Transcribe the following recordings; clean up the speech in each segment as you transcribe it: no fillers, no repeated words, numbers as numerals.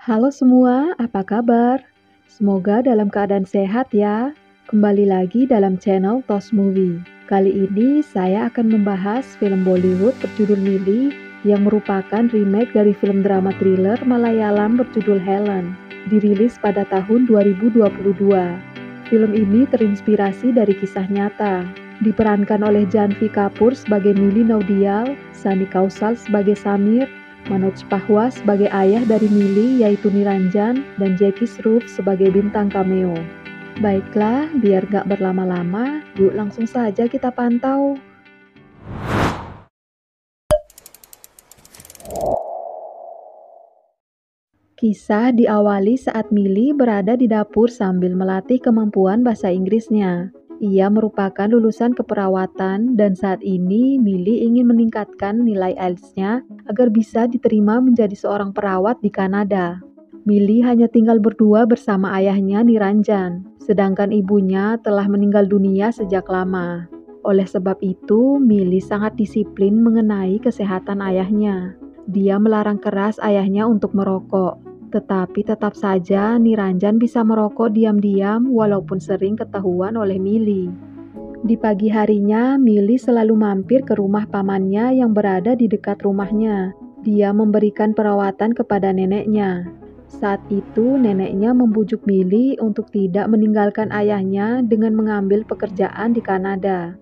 Halo semua, apa kabar? Semoga dalam keadaan sehat ya. Kembali lagi dalam channel Tos Movie. Kali ini saya akan membahas film Bollywood berjudul Mili yang merupakan remake dari film drama thriller Malayalam berjudul Helen, dirilis pada tahun 2022. Film ini terinspirasi dari kisah nyata. Diperankan oleh Janvi Kapoor sebagai Mili Naudial, Sunny Kaushal sebagai Samir, Manoj Pahwa sebagai ayah dari Mili yaitu Niranjan, dan Jackie Shroff sebagai bintang cameo. Baiklah, biar gak berlama-lama, yuk langsung saja kita pantau. Kisah diawali saat Mili berada di dapur sambil melatih kemampuan bahasa Inggrisnya. Ia merupakan lulusan keperawatan dan saat ini Mili ingin meningkatkan nilai IELTS-nya agar bisa diterima menjadi seorang perawat di Kanada. Mili hanya tinggal berdua bersama ayahnya Niranjan, sedangkan ibunya telah meninggal dunia sejak lama. Oleh sebab itu, Mili sangat disiplin mengenai kesehatan ayahnya. Dia melarang keras ayahnya untuk merokok. Tetapi tetap saja Niranjan bisa merokok diam-diam walaupun sering ketahuan oleh Mili. Di pagi harinya, Mili selalu mampir ke rumah pamannya yang berada di dekat rumahnya. Dia memberikan perawatan kepada neneknya. Saat itu, neneknya membujuk Mili untuk tidak meninggalkan ayahnya dengan mengambil pekerjaan di Kanada.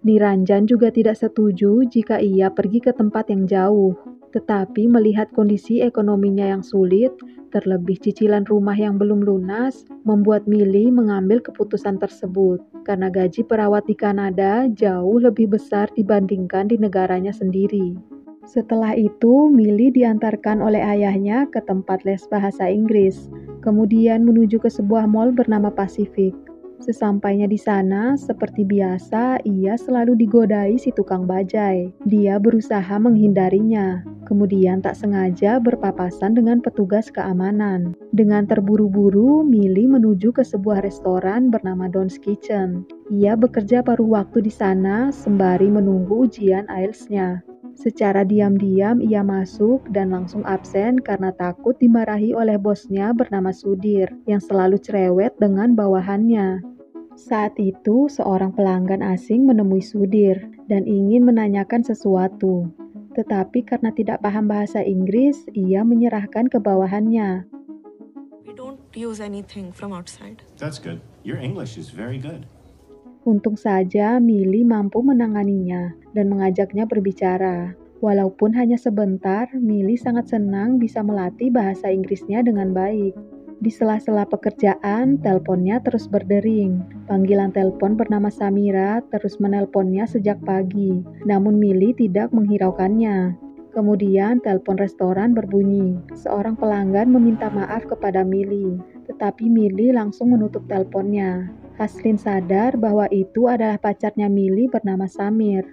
Niranjan juga tidak setuju jika ia pergi ke tempat yang jauh. Tetapi melihat kondisi ekonominya yang sulit, terlebih cicilan rumah yang belum lunas, membuat Mili mengambil keputusan tersebut. Karena gaji perawat di Kanada jauh lebih besar dibandingkan di negaranya sendiri. Setelah itu, Mili diantarkan oleh ayahnya ke tempat les bahasa Inggris, kemudian menuju ke sebuah mall bernama Pacific. Sesampainya di sana, seperti biasa, ia selalu digodai si tukang bajai. Dia berusaha menghindarinya, kemudian tak sengaja berpapasan dengan petugas keamanan. Dengan terburu-buru, Mili menuju ke sebuah restoran bernama Don's Kitchen. Ia bekerja paruh waktu di sana sembari menunggu ujian IELTS-nya. Secara diam-diam ia masuk dan langsung absen karena takut dimarahi oleh bosnya bernama Sudir yang selalu cerewet dengan bawahannya. Saat itu, seorang pelanggan asing menemui Sudir dan ingin menanyakan sesuatu. Tetapi karena tidak paham bahasa Inggris, ia menyerahkan ke bawahannya. We don't use anything from outside. That's good. Your English is very good. Untung saja Mili mampu menanganinya dan mengajaknya berbicara. Walaupun hanya sebentar, Mili sangat senang bisa melatih bahasa Inggrisnya dengan baik. Di sela-sela pekerjaan, teleponnya terus berdering. Panggilan telepon bernama Samira terus menelponnya sejak pagi, namun Mili tidak menghiraukannya. Kemudian telepon restoran berbunyi. Seorang pelanggan meminta maaf kepada Mili, tetapi Mili langsung menutup teleponnya. Haslin sadar bahwa itu adalah pacarnya Mili bernama Samir.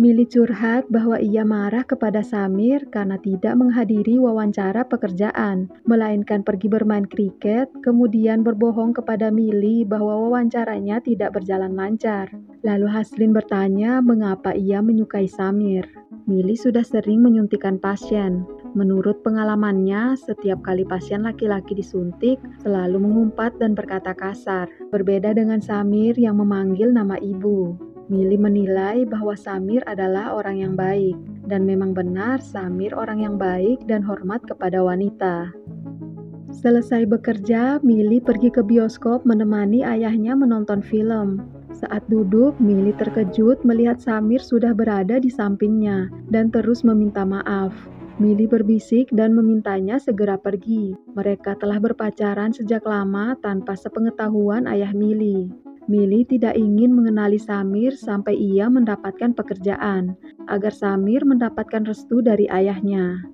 Mili curhat bahwa ia marah kepada Samir karena tidak menghadiri wawancara pekerjaan, melainkan pergi bermain kriket, kemudian berbohong kepada Mili bahwa wawancaranya tidak berjalan lancar. Lalu Haslin bertanya mengapa ia menyukai Samir. Mili sudah sering menyuntikkan pasien. Menurut pengalamannya, setiap kali pasien laki-laki disuntik, selalu mengumpat dan berkata kasar. Berbeda dengan Samir yang memanggil nama ibu. Mili menilai bahwa Samir adalah orang yang baik, dan memang benar Samir orang yang baik dan hormat kepada wanita. Selesai bekerja, Mili pergi ke bioskop menemani ayahnya menonton film. Saat duduk, Mili terkejut melihat Samir sudah berada di sampingnya dan terus meminta maaf. Mili berbisik dan memintanya segera pergi. Mereka telah berpacaran sejak lama tanpa sepengetahuan ayah Mili. Mili tidak ingin mengenali Samir sampai ia mendapatkan pekerjaan, agar Samir mendapatkan restu dari ayahnya.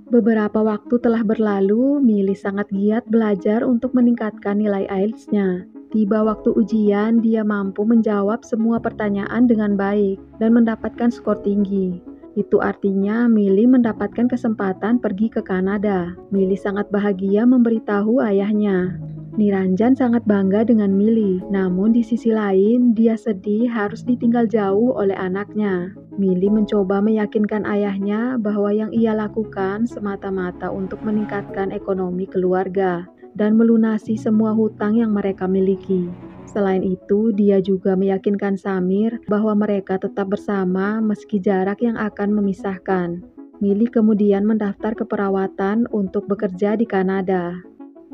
Beberapa waktu telah berlalu, Mili sangat giat belajar untuk meningkatkan nilai IELTS-nya. Tiba waktu ujian, dia mampu menjawab semua pertanyaan dengan baik dan mendapatkan skor tinggi. Itu artinya Mili mendapatkan kesempatan pergi ke Kanada. Mili sangat bahagia memberitahu ayahnya. Niranjan sangat bangga dengan Mili, namun di sisi lain dia sedih harus ditinggal jauh oleh anaknya. Mili mencoba meyakinkan ayahnya bahwa yang ia lakukan semata-mata untuk meningkatkan ekonomi keluarga dan melunasi semua hutang yang mereka miliki. Selain itu, dia juga meyakinkan Samir bahwa mereka tetap bersama meski jarak yang akan memisahkan. Mili kemudian mendaftar ke perawatan untuk bekerja di Kanada.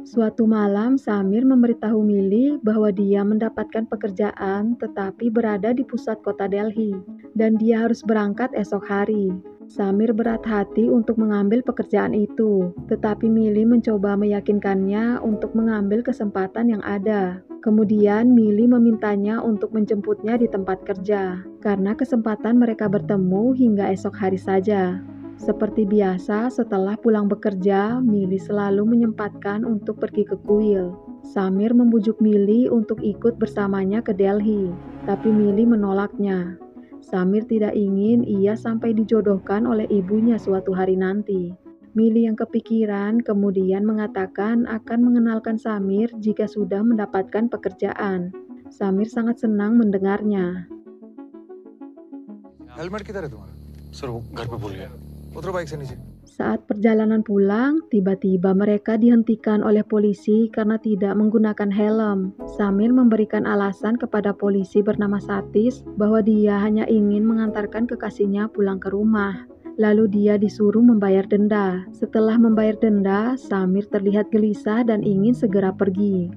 Suatu malam, Samir memberitahu Mili bahwa dia mendapatkan pekerjaan tetapi berada di pusat kota Delhi dan dia harus berangkat esok hari. Samir berat hati untuk mengambil pekerjaan itu, tetapi Mili mencoba meyakinkannya untuk mengambil kesempatan yang ada. Kemudian Mili memintanya untuk menjemputnya di tempat kerja, karena kesempatan mereka bertemu hingga esok hari saja. Seperti biasa, setelah pulang bekerja, Mili selalu menyempatkan untuk pergi ke kuil. Samir membujuk Mili untuk ikut bersamanya ke Delhi, tapi Mili menolaknya. Samir tidak ingin ia sampai dijodohkan oleh ibunya suatu hari nanti. Mili yang kepikiran kemudian mengatakan akan mengenalkan Samir jika sudah mendapatkan pekerjaan. Samir sangat senang mendengarnya. Helmet किधर है तुम्हारा? सर वो घर पे भूल गया. उतरो बाइक से नीचे. Saat perjalanan pulang, tiba-tiba mereka dihentikan oleh polisi karena tidak menggunakan helm. Samir memberikan alasan kepada polisi bernama Satis bahwa dia hanya ingin mengantarkan kekasihnya pulang ke rumah. Lalu dia disuruh membayar denda. Setelah membayar denda, Samir terlihat gelisah dan ingin segera pergi.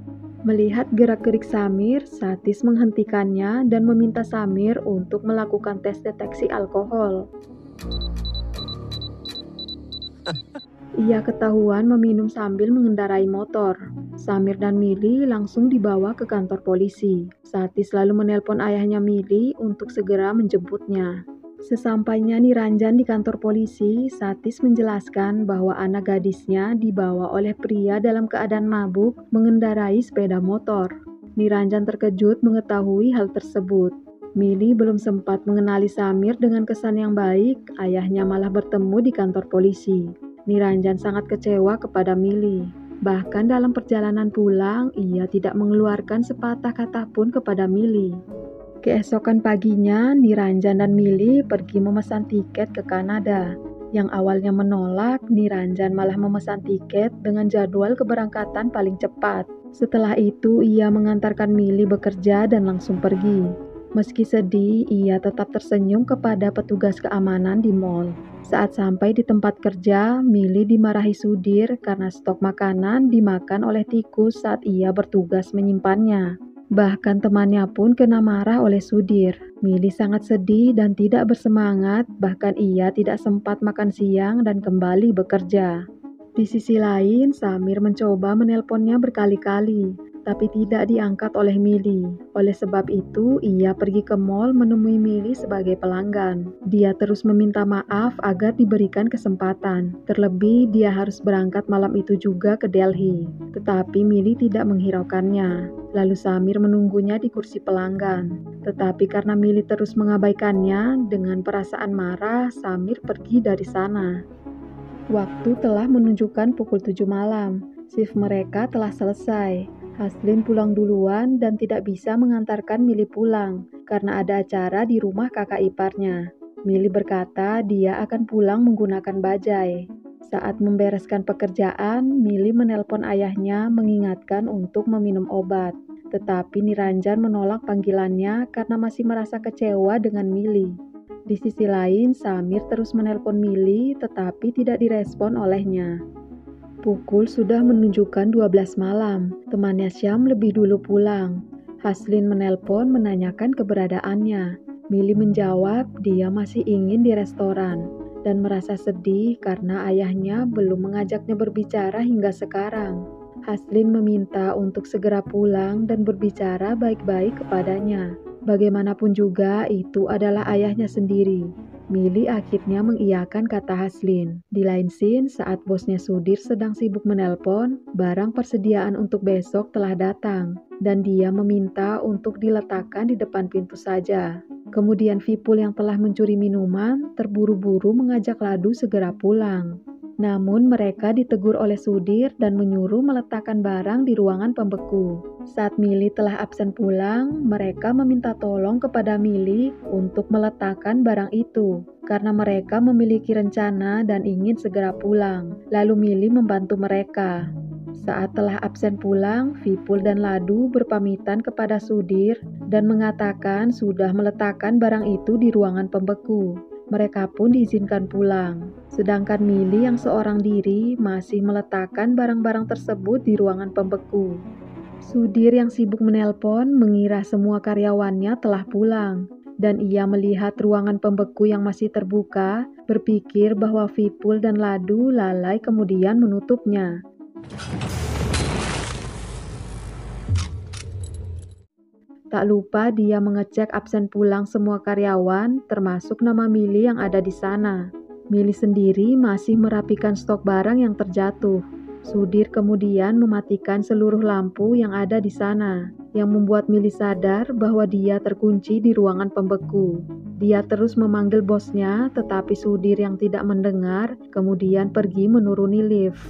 Melihat gerak-gerik Samir, Satis menghentikannya dan meminta Samir untuk melakukan tes deteksi alkohol. Ia ketahuan meminum sambil mengendarai motor. Samir dan Mili langsung dibawa ke kantor polisi. Satis lalu menelpon ayahnya Mili untuk segera menjemputnya. Sesampainya Niranjan di kantor polisi, Satis menjelaskan bahwa anak gadisnya dibawa oleh pria dalam keadaan mabuk mengendarai sepeda motor. Niranjan terkejut mengetahui hal tersebut. Mili belum sempat mengenali Samir dengan kesan yang baik, ayahnya malah bertemu di kantor polisi. Niranjan sangat kecewa kepada Mili. Bahkan dalam perjalanan pulang, ia tidak mengeluarkan sepatah kata pun kepada Mili. Keesokan paginya, Niranjan dan Mili pergi memesan tiket ke Kanada. Yang awalnya menolak, Niranjan malah memesan tiket dengan jadwal keberangkatan paling cepat. Setelah itu, ia mengantarkan Mili bekerja dan langsung pergi. Meski sedih, ia tetap tersenyum kepada petugas keamanan di mall. Saat sampai di tempat kerja, Mili dimarahi Sudir karena stok makanan dimakan oleh tikus saat ia bertugas menyimpannya. Bahkan temannya pun kena marah oleh Sudir. Mili sangat sedih dan tidak bersemangat, bahkan ia tidak sempat makan siang dan kembali bekerja. Di sisi lain, Samir mencoba menelponnya berkali-kali, tapi tidak diangkat oleh Mili. Oleh sebab itu, ia pergi ke mall menemui Mili sebagai pelanggan. Dia terus meminta maaf agar diberikan kesempatan. Terlebih, dia harus berangkat malam itu juga ke Delhi. Tetapi Mili tidak menghiraukannya. Lalu Samir menunggunya di kursi pelanggan. Tetapi karena Mili terus mengabaikannya, dengan perasaan marah, Samir pergi dari sana. Waktu telah menunjukkan pukul 7 malam. Shift mereka telah selesai. Haslin pulang duluan dan tidak bisa mengantarkan Mili pulang karena ada acara di rumah kakak iparnya. Mili berkata dia akan pulang menggunakan bajai. Saat membereskan pekerjaan, Mili menelpon ayahnya mengingatkan untuk meminum obat. Tetapi Niranjan menolak panggilannya karena masih merasa kecewa dengan Mili. Di sisi lain, Samir terus menelpon Mili tetapi tidak direspon olehnya. Pukul sudah menunjukkan 12 malam. Temannya Syam lebih dulu pulang. Haslin menelpon menanyakan keberadaannya. Mili menjawab dia masih ingin di restoran dan merasa sedih karena ayahnya belum mengajaknya berbicara hingga sekarang. Haslin meminta untuk segera pulang dan berbicara baik-baik kepadanya. Bagaimanapun juga itu adalah ayahnya sendiri. Mili akhirnya mengiyakan kata Haslin. Di lain scene, saat bosnya Sudir sedang sibuk menelpon, barang persediaan untuk besok telah datang, dan dia meminta untuk diletakkan di depan pintu saja. Kemudian Vipul yang telah mencuri minuman, terburu-buru mengajak Ladu segera pulang. Namun mereka ditegur oleh Sudir dan menyuruh meletakkan barang di ruangan pembeku. Saat Milly telah absen pulang, mereka meminta tolong kepada Milly untuk meletakkan barang itu karena mereka memiliki rencana dan ingin segera pulang. Lalu Milly membantu mereka. Saat telah absen pulang, Vipul dan Ladu berpamitan kepada Sudir dan mengatakan sudah meletakkan barang itu di ruangan pembeku. Mereka pun diizinkan pulang. Sedangkan Milly yang seorang diri masih meletakkan barang-barang tersebut di ruangan pembeku. Sudir yang sibuk menelpon mengira semua karyawannya telah pulang. Dan ia melihat ruangan pembeku yang masih terbuka, berpikir bahwa Vipul dan Ladu lalai kemudian menutupnya. Tak lupa dia mengecek absen pulang semua karyawan, termasuk nama Milly yang ada di sana. Milly sendiri masih merapikan stok barang yang terjatuh. Sudir kemudian mematikan seluruh lampu yang ada di sana, yang membuat Milly sadar bahwa dia terkunci di ruangan pembeku. Dia terus memanggil bosnya, tetapi Sudir yang tidak mendengar, kemudian pergi menuruni lift.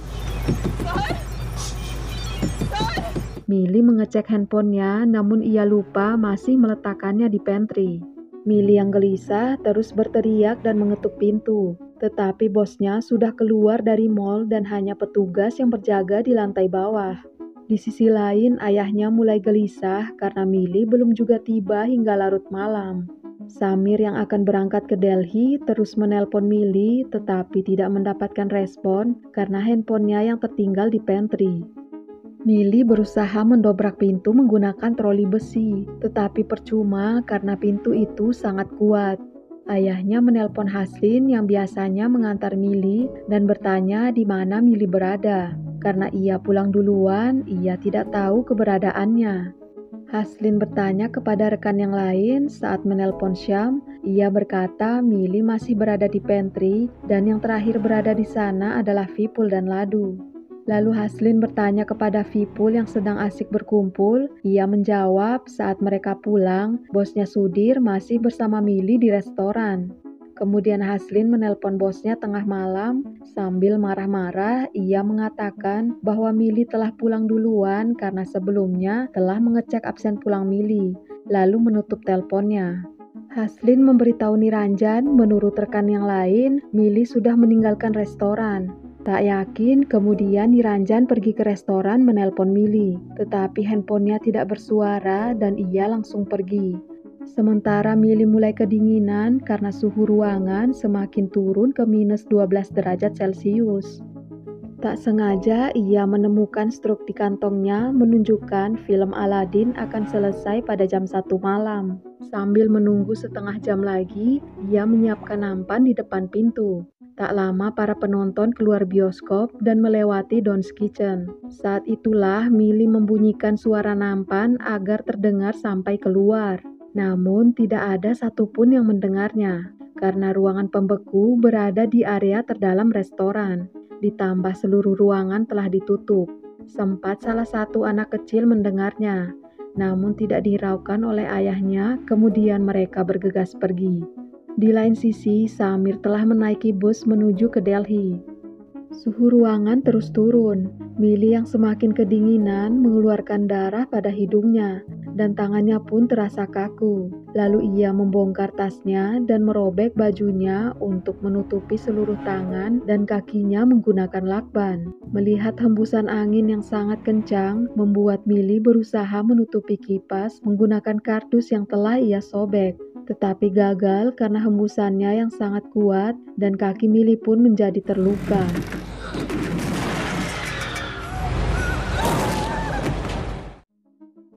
Milly mengecek handphonenya, namun ia lupa masih meletakkannya di pantry. Milly yang gelisah terus berteriak dan mengetuk pintu. Tetapi bosnya sudah keluar dari mall dan hanya petugas yang berjaga di lantai bawah. Di sisi lain, ayahnya mulai gelisah karena Milly belum juga tiba hingga larut malam. Samir yang akan berangkat ke Delhi terus menelpon Milly tetapi tidak mendapatkan respon karena handphonenya yang tertinggal di pantry. Milly berusaha mendobrak pintu menggunakan troli besi, tetapi percuma karena pintu itu sangat kuat. Ayahnya menelpon Haslin yang biasanya mengantar Milly dan bertanya di mana Milly berada. Karena ia pulang duluan, ia tidak tahu keberadaannya. Haslin bertanya kepada rekan yang lain saat menelpon Syam, ia berkata Milly masih berada di pantry dan yang terakhir berada di sana adalah Vipul dan Ladu. Lalu Haslin bertanya kepada Vipul yang sedang asik berkumpul. Ia menjawab saat mereka pulang, bosnya Sudir masih bersama Milly di restoran. Kemudian Haslin menelpon bosnya tengah malam. Sambil marah-marah, ia mengatakan bahwa Milly telah pulang duluan karena sebelumnya telah mengecek absen pulang Milly, lalu menutup teleponnya. Haslin memberitahu Niranjan, menurut rekan yang lain, Milly sudah meninggalkan restoran. Tak yakin, kemudian Niranjan pergi ke restoran menelpon Milly, tetapi handphonenya tidak bersuara dan ia langsung pergi. Sementara Milly mulai kedinginan karena suhu ruangan semakin turun ke minus 12 derajat Celcius. Tak sengaja ia menemukan struk di kantongnya menunjukkan film Aladdin akan selesai pada jam 1 malam. Sambil menunggu setengah jam lagi, ia menyiapkan nampan di depan pintu. Tak lama para penonton keluar bioskop dan melewati Don's Kitchen. Saat itulah Milly membunyikan suara nampan agar terdengar sampai keluar. Namun tidak ada satupun yang mendengarnya, karena ruangan pembeku berada di area terdalam restoran. Ditambah seluruh ruangan telah ditutup. Sempat salah satu anak kecil mendengarnya, namun tidak dihiraukan oleh ayahnya, kemudian mereka bergegas pergi. Di lain sisi, Samir telah menaiki bus menuju ke Delhi. Suhu ruangan terus turun. Milly yang semakin kedinginan mengeluarkan darah pada hidungnya dan tangannya pun terasa kaku. Lalu ia membongkar tasnya dan merobek bajunya untuk menutupi seluruh tangan dan kakinya menggunakan lakban. Melihat hembusan angin yang sangat kencang membuat Milly berusaha menutupi kipas menggunakan kardus yang telah ia sobek. Tetapi gagal karena hembusannya yang sangat kuat dan kaki Milly pun menjadi terluka.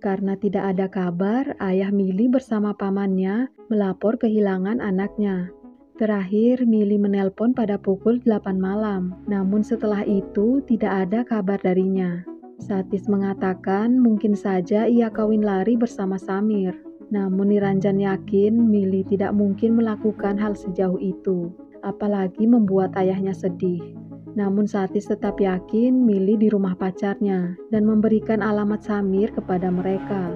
Karena tidak ada kabar, ayah Milly bersama pamannya melapor kehilangan anaknya. Terakhir, Milly menelpon pada pukul 8 malam, namun setelah itu tidak ada kabar darinya. Satis mengatakan mungkin saja ia kawin lari bersama Samir. Namun Niranjan yakin Milly tidak mungkin melakukan hal sejauh itu, apalagi membuat ayahnya sedih. Namun Satis tetap yakin Milly di rumah pacarnya dan memberikan alamat Samir kepada mereka.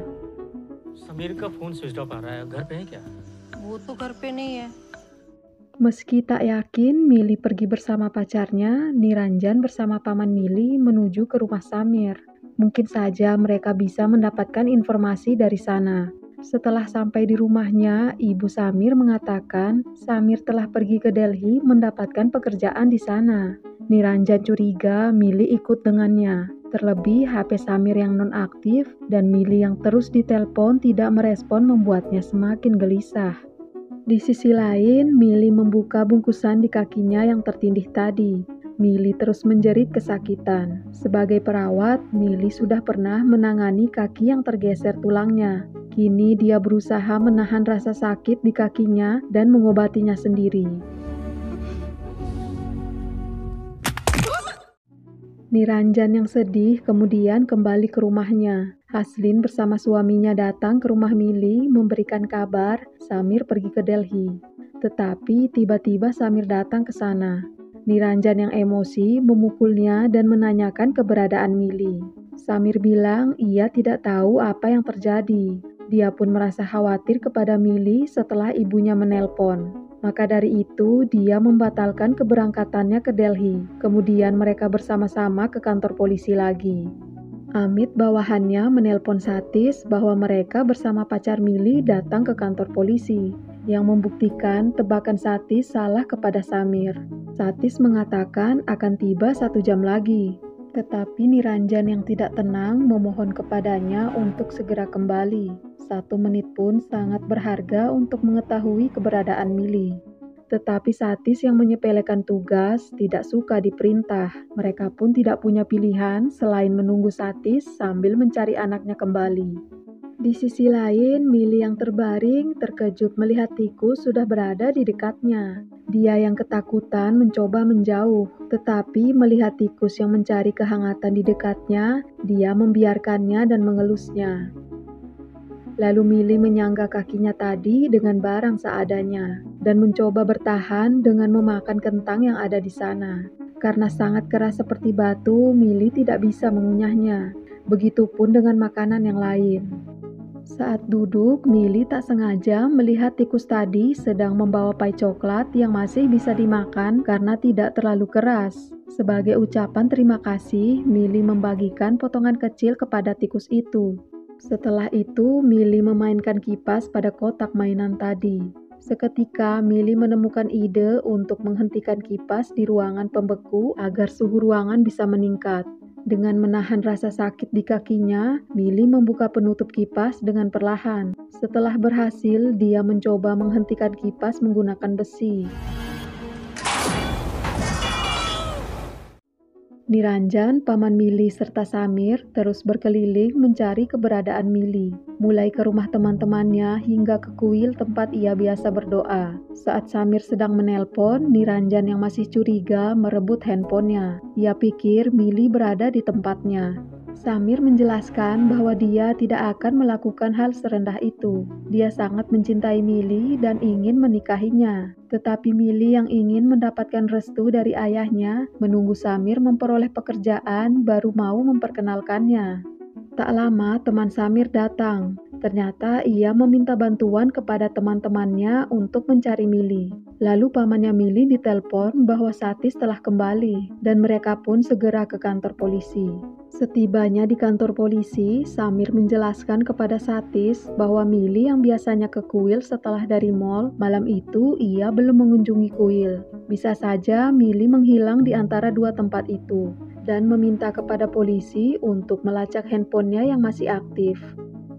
Sameer का phone switch off आ रहा है घर पे है क्या? वो तो घर पे नहीं है। Meski tak yakin Mili pergi bersama pacarnya, Niranjan bersama paman Mili menuju ke rumah Samir. Mungkin saja mereka bisa mendapatkan informasi dari sana. Setelah sampai di rumahnya, ibu Samir mengatakan Samir telah pergi ke Delhi mendapatkan pekerjaan di sana. Niranjan curiga Mili ikut dengannya. Terlebih HP Samir yang nonaktif dan Mili yang terus ditelepon tidak merespon membuatnya semakin gelisah. Di sisi lain, Mili membuka bungkusan di kakinya yang tertindih tadi. Mili terus menjerit kesakitan. Sebagai perawat, Mili sudah pernah menangani kaki yang tergeser tulangnya. Kini dia berusaha menahan rasa sakit di kakinya dan mengobatinya sendiri. Niranjan yang sedih kemudian kembali ke rumahnya. Haslin bersama suaminya datang ke rumah Mili memberikan kabar Samir pergi ke Delhi. Tetapi tiba-tiba Samir datang ke sana. Niranjan yang emosi memukulnya dan menanyakan keberadaan Mili. Samir bilang ia tidak tahu apa yang terjadi. Dia pun merasa khawatir kepada Mili setelah ibunya menelpon. Maka dari itu, dia membatalkan keberangkatannya ke Delhi. Kemudian mereka bersama-sama ke kantor polisi lagi. Amit bawahannya menelpon Satis bahwa mereka bersama pacar Mili datang ke kantor polisi, yang membuktikan tebakan Satis salah kepada Samir. Satis mengatakan akan tiba 1 jam lagi. Tetapi Niranjan yang tidak tenang memohon kepadanya untuk segera kembali. 1 menit pun sangat berharga untuk mengetahui keberadaan Mili. Tetapi Satis yang menyepelekan tugas tidak suka diperintah. Mereka pun tidak punya pilihan selain menunggu Satis sambil mencari anaknya kembali. Di sisi lain, Mili yang terbaring terkejut melihat tikus sudah berada di dekatnya. Dia yang ketakutan mencoba menjauh, tetapi melihat tikus yang mencari kehangatan di dekatnya, dia membiarkannya dan mengelusnya. Lalu Mili menyangga kakinya tadi dengan barang seadanya dan mencoba bertahan dengan memakan kentang yang ada di sana. Karena sangat keras seperti batu, Mili tidak bisa mengunyahnya. Begitupun dengan makanan yang lain. Saat duduk, Mili tak sengaja melihat tikus tadi sedang membawa pai coklat yang masih bisa dimakan karena tidak terlalu keras. Sebagai ucapan terima kasih, Mili membagikan potongan kecil kepada tikus itu. Setelah itu, Mili memainkan kipas pada kotak mainan tadi. Seketika, Mili menemukan ide untuk menghentikan kipas di ruangan pembeku agar suhu ruangan bisa meningkat. Dengan menahan rasa sakit di kakinya, Mili membuka penutup kipas dengan perlahan. Setelah berhasil, dia mencoba menghentikan kipas menggunakan besi. Niranjan, paman Mili serta Samir terus berkeliling mencari keberadaan Mili, mulai ke rumah teman-temannya hingga ke kuil tempat ia biasa berdoa. Saat Samir sedang menelpon, Niranjan yang masih curiga merebut handphonenya. Ia pikir Mili berada di tempatnya. Samir menjelaskan bahwa dia tidak akan melakukan hal serendah itu. Dia sangat mencintai Mili dan ingin menikahinya. Tetapi Mili yang ingin mendapatkan restu dari ayahnya menunggu Samir memperoleh pekerjaan baru mau memperkenalkannya. Tak lama teman Samir datang. Ternyata ia meminta bantuan kepada teman-temannya untuk mencari Mili. Lalu pamannya Mili ditelepon bahwa Satis telah kembali dan mereka pun segera ke kantor polisi. Setibanya di kantor polisi, Samir menjelaskan kepada Satis bahwa Mili yang biasanya ke kuil setelah dari mall, malam itu ia belum mengunjungi kuil. Bisa saja Mili menghilang di antara 2 tempat itu dan meminta kepada polisi untuk melacak handphonenya yang masih aktif.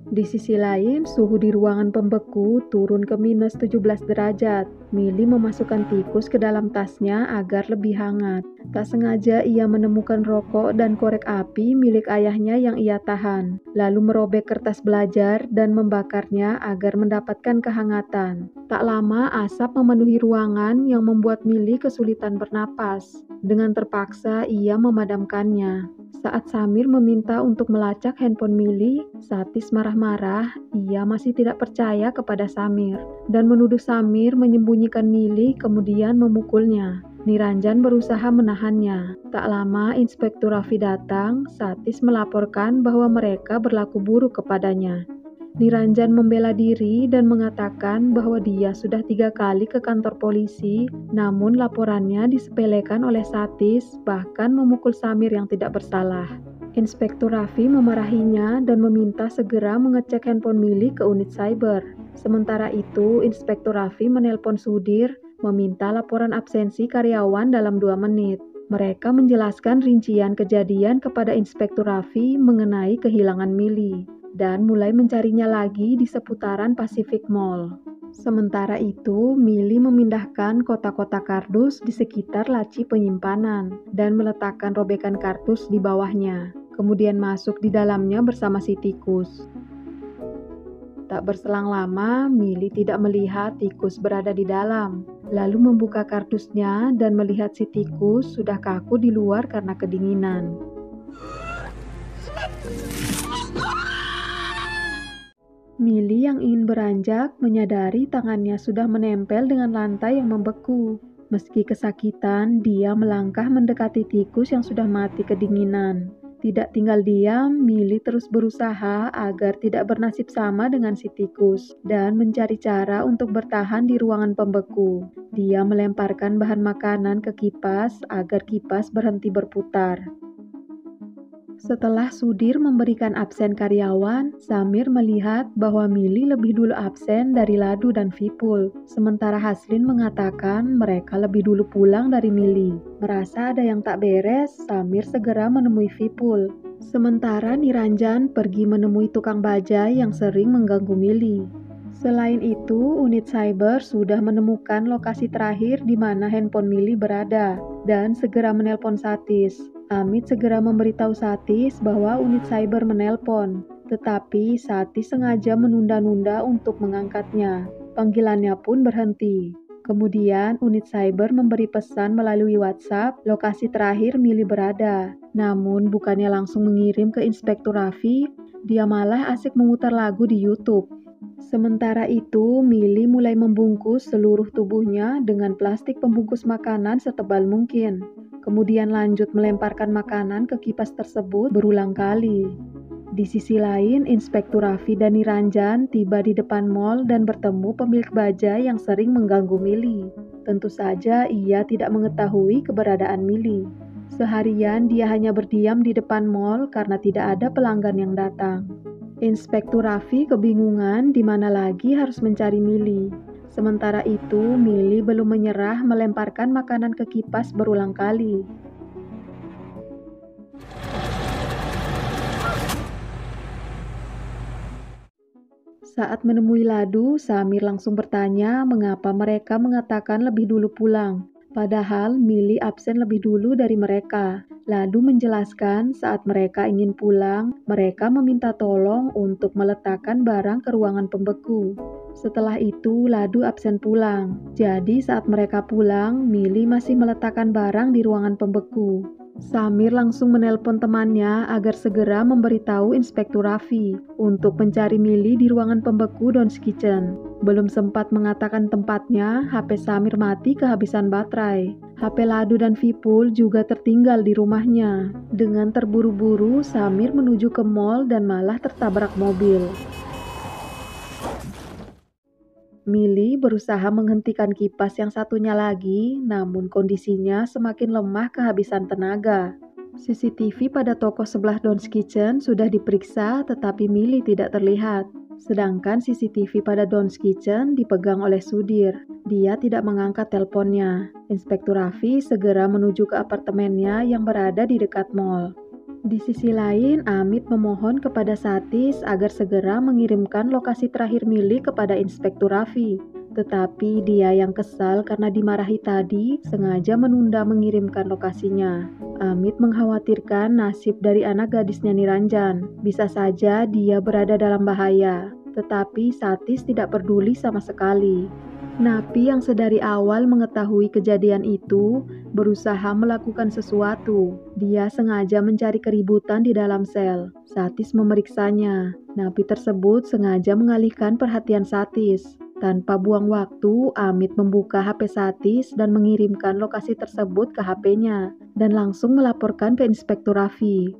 Di sisi lain, suhu di ruangan pembeku turun ke minus 17 derajat. Mili memasukkan tikus ke dalam tasnya agar lebih hangat. Tak sengaja ia menemukan rokok dan korek api milik ayahnya yang ia tahan. Lalu merobek kertas belajar dan membakarnya agar mendapatkan kehangatan. Tak lama asap memenuhi ruangan yang membuat Mili kesulitan bernapas. Dengan terpaksa ia memadamkannya. Saat Samir meminta untuk melacak handphone Mili, Satis marah-marah. Ia masih tidak percaya kepada Samir dan menuduh Samir menyembunyikan Mili kemudian memukulnya. Niranjan berusaha menahannya. Tak lama Inspektur Raffi datang. Satis melaporkan bahwa mereka berlaku buruk kepadanya. Niranjan membela diri dan mengatakan bahwa dia sudah 3 kali ke kantor polisi, namun laporannya disepelekan oleh Satis, bahkan memukul Samir yang tidak bersalah. Inspektur Raffi memarahinya dan meminta segera mengecek handphone Mili ke unit cyber. Sementara itu, Inspektur Raffi menelpon Sudir, meminta laporan absensi karyawan dalam 2 menit. Mereka menjelaskan rincian kejadian kepada Inspektur Raffi mengenai kehilangan Mili, dan mulai mencarinya lagi di seputaran Pacific Mall. Sementara itu, Mili memindahkan kotak-kotak kardus di sekitar laci penyimpanan dan meletakkan robekan kardus di bawahnya, kemudian masuk di dalamnya bersama si tikus. Tak berselang lama, Mili tidak melihat tikus berada di dalam, lalu membuka kardusnya dan melihat si tikus sudah kaku di luar karena kedinginan. Mili yang ingin beranjak menyadari tangannya sudah menempel dengan lantai yang membeku. Meski kesakitan, dia melangkah mendekati tikus yang sudah mati kedinginan. Tidak tinggal diam, Mili terus berusaha agar tidak bernasib sama dengan si tikus dan mencari cara untuk bertahan di ruangan pembeku. Dia melemparkan bahan makanan ke kipas agar kipas berhenti berputar. Setelah Sudir memberikan absen karyawan, Samir melihat bahwa Mili lebih dulu absen dari Ladu dan Vipul. Sementara Haslin mengatakan mereka lebih dulu pulang dari Mili. Merasa ada yang tak beres, Samir segera menemui Vipul. Sementara Niranjan pergi menemui tukang bajai yang sering mengganggu Mili. Selain itu, unit cyber sudah menemukan lokasi terakhir di mana handphone Mili berada dan segera menelpon Satis. Amit segera memberitahu Satis bahwa unit cyber menelpon, tetapi Satis sengaja menunda-nunda untuk mengangkatnya. Panggilannya pun berhenti. Kemudian unit cyber memberi pesan melalui WhatsApp lokasi terakhir Mili berada. Namun bukannya langsung mengirim ke Inspektur Raffi, dia malah asik memutar lagu di YouTube. Sementara itu, Mili mulai membungkus seluruh tubuhnya dengan plastik pembungkus makanan setebal mungkin. Kemudian lanjut melemparkan makanan ke kipas tersebut berulang kali. Di sisi lain, Inspektur Raffi dan Niranjan tiba di depan mall dan bertemu pemilik bajai yang sering mengganggu Mili. Tentu saja ia tidak mengetahui keberadaan Mili. Seharian dia hanya berdiam di depan mall karena tidak ada pelanggan yang datang. Inspektur Raffi kebingungan di mana lagi harus mencari Mili. Sementara itu, Mili belum menyerah melemparkan makanan ke kipas berulang kali. Saat menemui Ladu, Samir langsung bertanya mengapa mereka mengatakan lebih dulu pulang. Padahal Mili absen lebih dulu dari mereka. Ladu menjelaskan saat mereka ingin pulang, mereka meminta tolong untuk meletakkan barang ke ruangan pembeku. Setelah itu, Ladu absen pulang. Jadi saat mereka pulang, Mili masih meletakkan barang di ruangan pembeku. Samir langsung menelpon temannya agar segera memberitahu Inspektur Raffi untuk mencari Mili di ruangan pembeku Don's Kitchen. Belum sempat mengatakan tempatnya, HP Samir mati kehabisan baterai. HP Ladu dan Vipul juga tertinggal di rumahnya. Dengan terburu-buru, Samir menuju ke mall dan malah tertabrak mobil. Mili berusaha menghentikan kipas yang satunya lagi, namun kondisinya semakin lemah kehabisan tenaga. CCTV pada toko sebelah Don's Kitchen sudah diperiksa, tetapi Mili tidak terlihat. Sedangkan CCTV pada Don's Kitchen dipegang oleh Sudir. Dia tidak mengangkat teleponnya. Inspektur Raffi segera menuju ke apartemennya yang berada di dekat mall. Di sisi lain, Amit memohon kepada Satis agar segera mengirimkan lokasi terakhir Mili kepada Inspektur Raffi. Tetapi dia yang kesal karena dimarahi tadi, sengaja menunda mengirimkan lokasinya. Amit mengkhawatirkan nasib dari anak gadisnya Niranjan. Bisa saja dia berada dalam bahaya. Tetapi Satis tidak peduli sama sekali. Napi yang sedari awal mengetahui kejadian itu berusaha melakukan sesuatu. Dia sengaja mencari keributan di dalam sel. Satis memeriksanya. Napi tersebut sengaja mengalihkan perhatian Satis. Tanpa buang waktu, Amit membuka HP Satis dan mengirimkan lokasi tersebut ke HP-nya dan langsung melaporkan ke Inspektur Raffi.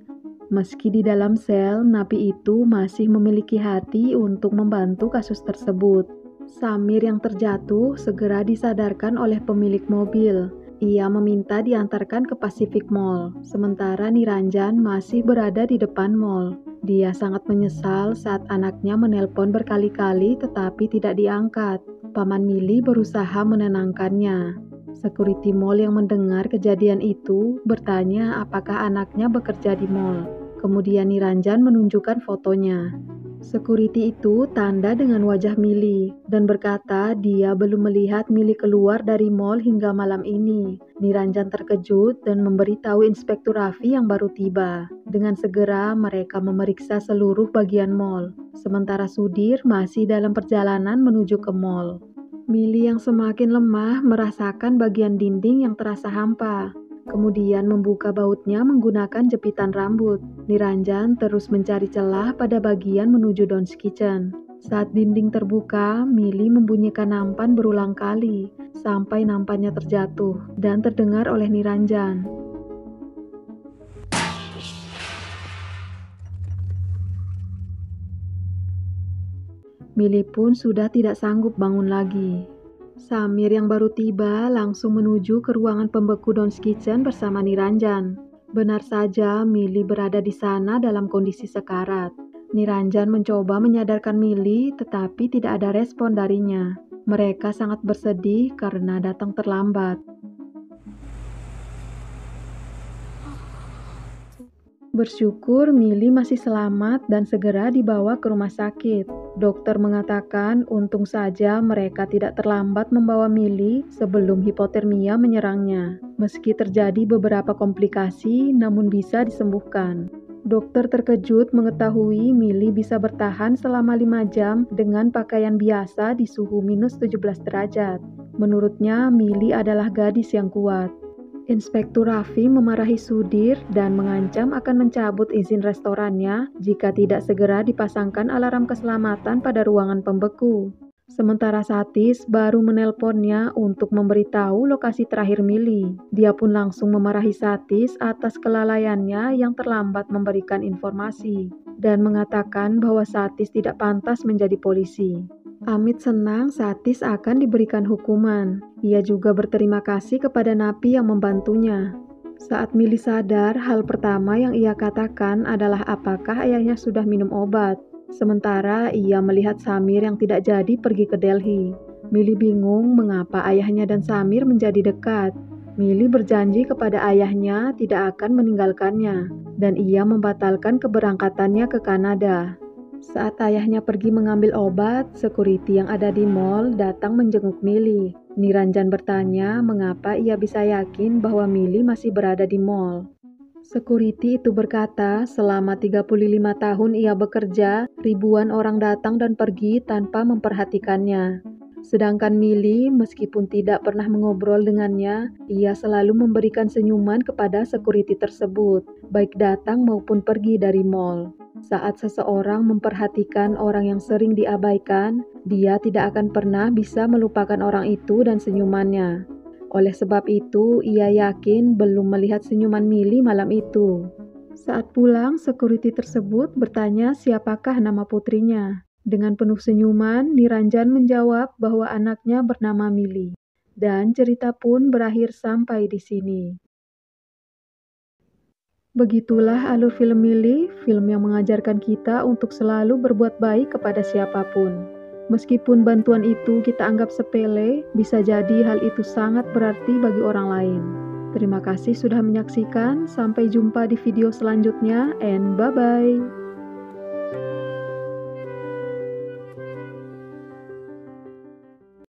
Meski di dalam sel, napi itu masih memiliki hati untuk membantu kasus tersebut. Samir yang terjatuh segera disadarkan oleh pemilik mobil. Ia meminta diantarkan ke Pacific Mall, sementara Niranjan masih berada di depan mall. Dia sangat menyesal saat anaknya menelpon berkali-kali tetapi tidak diangkat. Paman Mili berusaha menenangkannya. Security mall yang mendengar kejadian itu bertanya apakah anaknya bekerja di mall. Kemudian Niranjan menunjukkan fotonya. Security itu tanda dengan wajah Mili dan berkata dia belum melihat Mili keluar dari mall hingga malam ini. Niranjan terkejut dan memberitahu Inspektur Raffi yang baru tiba. Dengan segera mereka memeriksa seluruh bagian mall. Sementara Sudhir masih dalam perjalanan menuju ke mall. Mili yang semakin lemah merasakan bagian dinding yang terasa hampa. Kemudian membuka bautnya menggunakan jepitan rambut. Niranjan terus mencari celah pada bagian menuju Don's Kitchen. Saat dinding terbuka, Mili membunyikan nampan berulang kali, sampai nampannya terjatuh dan terdengar oleh Niranjan. Mili pun sudah tidak sanggup bangun lagi. Samir yang baru tiba langsung menuju ke ruangan pembeku Don's Kitchen bersama Niranjan. Benar saja, Mili berada di sana dalam kondisi sekarat. Niranjan mencoba menyadarkan Mili, tetapi tidak ada respon darinya. Mereka sangat bersedih karena datang terlambat. Bersyukur Mili masih selamat dan segera dibawa ke rumah sakit. Dokter mengatakan untung saja mereka tidak terlambat membawa Mili sebelum hipotermia menyerangnya. Meski terjadi beberapa komplikasi, namun bisa disembuhkan. Dokter terkejut mengetahui Mili bisa bertahan selama 5 jam dengan pakaian biasa di suhu minus 17 derajat. Menurutnya, Mili adalah gadis yang kuat. Inspektur Raffi memarahi Sudhir dan mengancam akan mencabut izin restorannya jika tidak segera dipasangkan alarm keselamatan pada ruangan pembeku. Sementara Satis baru menelponnya untuk memberitahu lokasi terakhir Mili. Dia pun langsung memarahi Satis atas kelalaiannya yang terlambat memberikan informasi dan mengatakan bahwa Satis tidak pantas menjadi polisi. Amit senang Satis akan diberikan hukuman. Ia juga berterima kasih kepada napi yang membantunya. Saat Mili sadar, hal pertama yang ia katakan adalah apakah ayahnya sudah minum obat. Sementara ia melihat Samir yang tidak jadi pergi ke Delhi. Mili bingung mengapa ayahnya dan Samir menjadi dekat. Mili berjanji kepada ayahnya tidak akan meninggalkannya, dan ia membatalkan keberangkatannya ke Kanada. Saat ayahnya pergi mengambil obat, security yang ada di mall datang menjenguk Mili. Niranjan bertanya mengapa ia bisa yakin bahwa Mili masih berada di mall. Security itu berkata selama 35 tahun ia bekerja, ribuan orang datang dan pergi tanpa memperhatikannya. Sedangkan Mili, meskipun tidak pernah mengobrol dengannya, ia selalu memberikan senyuman kepada security tersebut, baik datang maupun pergi dari mall. Saat seseorang memperhatikan orang yang sering diabaikan, dia tidak akan pernah bisa melupakan orang itu dan senyumannya. Oleh sebab itu, ia yakin belum melihat senyuman Mili malam itu. Saat pulang, security tersebut bertanya siapakah nama putrinya. Dengan penuh senyuman, Niranjan menjawab bahwa anaknya bernama Mili. Dan cerita pun berakhir sampai di sini. Begitulah alur film Mili, film yang mengajarkan kita untuk selalu berbuat baik kepada siapapun. Meskipun bantuan itu kita anggap sepele, bisa jadi hal itu sangat berarti bagi orang lain. Terima kasih sudah menyaksikan, sampai jumpa di video selanjutnya, and bye-bye.